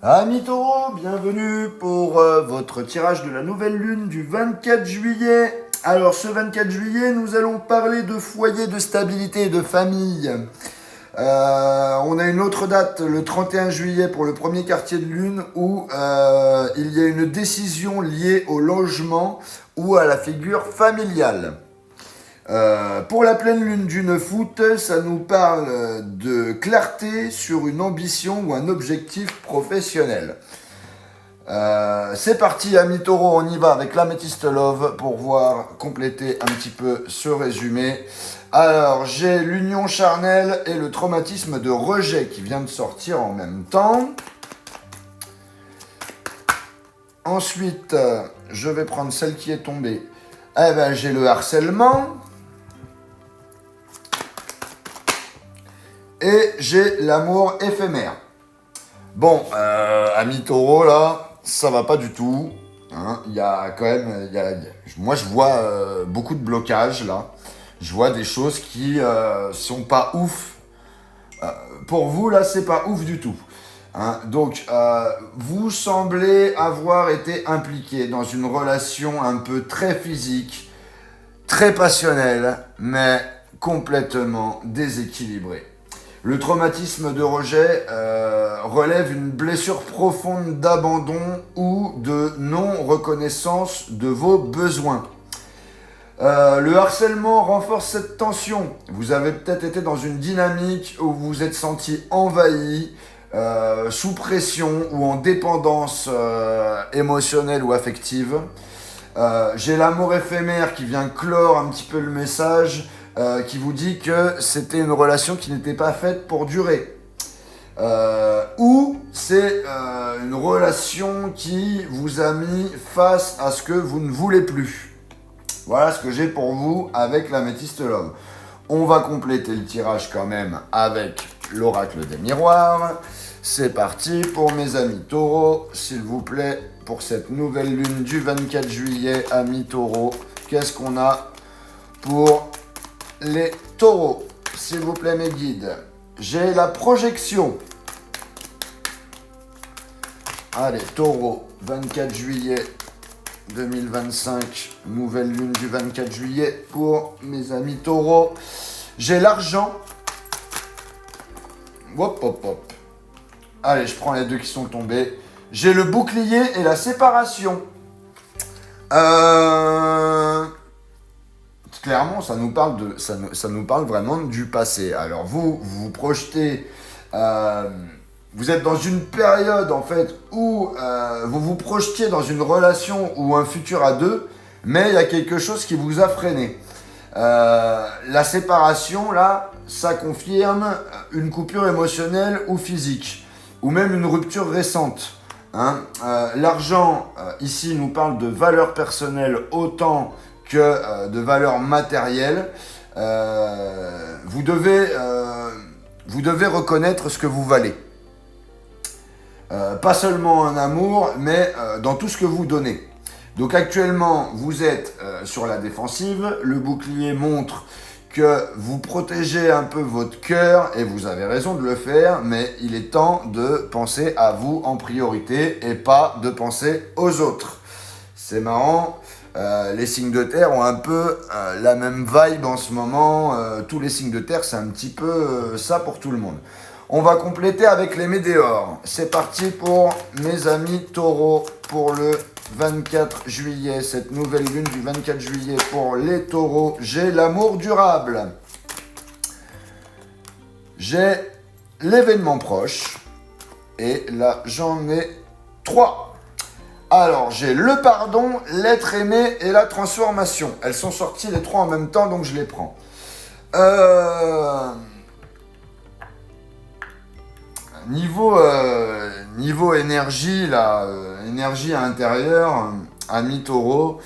Amis taureaux, bienvenue pour votre tirage de la nouvelle lune du 24 juillet. Alors ce 24 juillet, nous allons parler de foyer, de stabilité et de famille. On a une autre date, le 31 juillet pour le premier quartier de lune, où il y a une décision liée au logement ou à la figure familiale. Pour la pleine lune du 9 août, ça nous parle de clarté sur une ambition ou un objectif professionnel. C'est parti, amis taureaux, on y va avec l'Amethyst Love pour voir compléter un petit peu ce résumé. Alors, j'ai l'union charnelle et le traumatisme de rejet qui vient de sortir en même temps. Ensuite, je vais prendre celle qui est tombée. Eh ben, j'ai le harcèlement. Et j'ai l'amour éphémère. Bon, amis taureaux, là, ça va pas du tout. Hein. Il y a quand même... moi, je vois beaucoup de blocages, là. Je vois des choses qui sont pas ouf. Pour vous, là, c'est pas ouf du tout. Hein. Donc, vous semblez avoir été impliqué dans une relation un peu très physique, très passionnelle, mais complètement déséquilibrée. Le traumatisme de rejet relève une blessure profonde d'abandon ou de non-reconnaissance de vos besoins. Le harcèlement renforce cette tension. Vous avez peut-être été dans une dynamique où vous vous êtes senti envahi, sous pression ou en dépendance émotionnelle ou affective. J'ai l'amour éphémère qui vient clore un petit peu le message. Qui vous dit que c'était une relation qui n'était pas faite pour durer. Ou c'est une relation qui vous a mis face à ce que vous ne voulez plus. Voilà ce que j'ai pour vous avec l'Amethyst Love. On va compléter le tirage quand même avec l'oracle des miroirs. C'est parti pour mes amis taureaux, s'il vous plaît, pour cette nouvelle lune du 24 juillet, amis taureaux. Qu'est-ce qu'on a pour les taureaux, s'il vous plaît, mes guides? J'ai la projection. Allez, taureau, 24 juillet 2025, nouvelle lune du 24 juillet pour mes amis taureaux. J'ai l'argent. Hop, hop, hop. Allez, je prends les deux qui sont tombés. J'ai le bouclier et la séparation. Clairement, ça nous parle vraiment du passé. Alors vous vous projetez, vous êtes dans une période en fait où vous vous projetiez dans une relation ou un futur à deux, mais il y a quelque chose qui vous a freiné. La séparation, là, ça confirme une coupure émotionnelle ou physique, ou même une rupture récente. Hein. L'argent, ici, nous parle de valeur personnelle autant que de valeur matérielle. Vous devez reconnaître ce que vous valez. Pas seulement en amour, mais dans tout ce que vous donnez. Donc actuellement, vous êtes sur la défensive. Le bouclier montre que vous protégez un peu votre cœur, et vous avez raison de le faire, mais il est temps de penser à vous en priorité et pas de penser aux autres. C'est marrant. Les signes de terre ont un peu la même vibe en ce moment. Tous les signes de terre, c'est un petit peu ça pour tout le monde. On va compléter avec les météores. C'est parti pour mes amis taureaux pour le 24 juillet. Cette nouvelle lune du 24 juillet pour les taureaux. J'ai l'amour durable. J'ai l'événement proche. Et là, j'en ai 3. Alors, j'ai le pardon, l'être aimé et la transformation. Elles sont sorties les 3 en même temps, donc je les prends. Niveau énergie, là, énergie à l'intérieur, amis taureaux,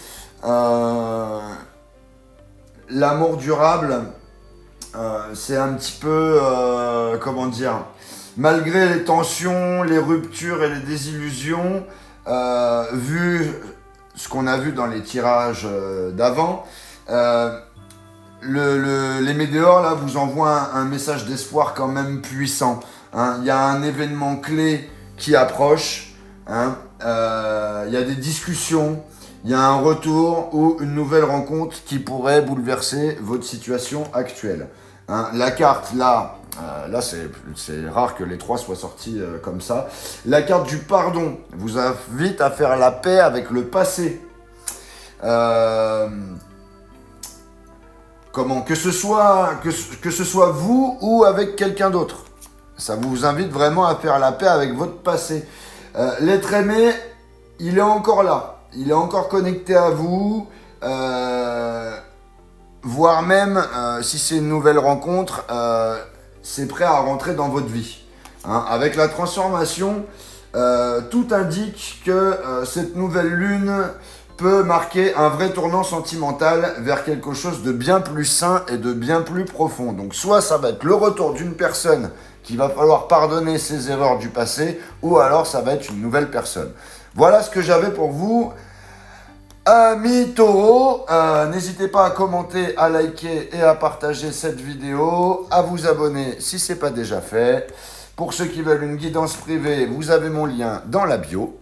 l'amour durable, c'est un petit peu, comment dire, malgré les tensions, les ruptures et les désillusions, vu ce qu'on a vu dans les tirages d'avant, les météores là vous envoient un message d'espoir quand même puissant. Hein. Il y a un événement clé qui approche, hein. Il y a des discussions, il y a un retour ou une nouvelle rencontre qui pourrait bouleverser votre situation actuelle. Hein. La carte, là c'est rare que les trois soient sortis comme ça. La carte du pardon vous invite à faire la paix avec le passé. Que ce soit vous ou avec quelqu'un d'autre. Ça vous invite vraiment à faire la paix avec votre passé. L'être aimé, il est encore là. Il est encore connecté à vous. Voire même, si c'est une nouvelle rencontre, c'est prêt à rentrer dans votre vie. Hein, avec la transformation, tout indique que cette nouvelle lune peut marquer un vrai tournant sentimental vers quelque chose de bien plus sain et de bien plus profond. Donc soit ça va être le retour d'une personne qu'il va falloir pardonner ses erreurs du passé, ou alors ça va être une nouvelle personne. Voilà ce que j'avais pour vous. Amis taureaux, n'hésitez pas à commenter, à liker et à partager cette vidéo, à vous abonner si ce n'est pas déjà fait. Pour ceux qui veulent une guidance privée, vous avez mon lien dans la bio.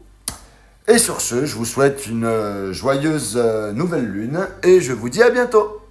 Et sur ce, je vous souhaite une joyeuse nouvelle lune et je vous dis à bientôt.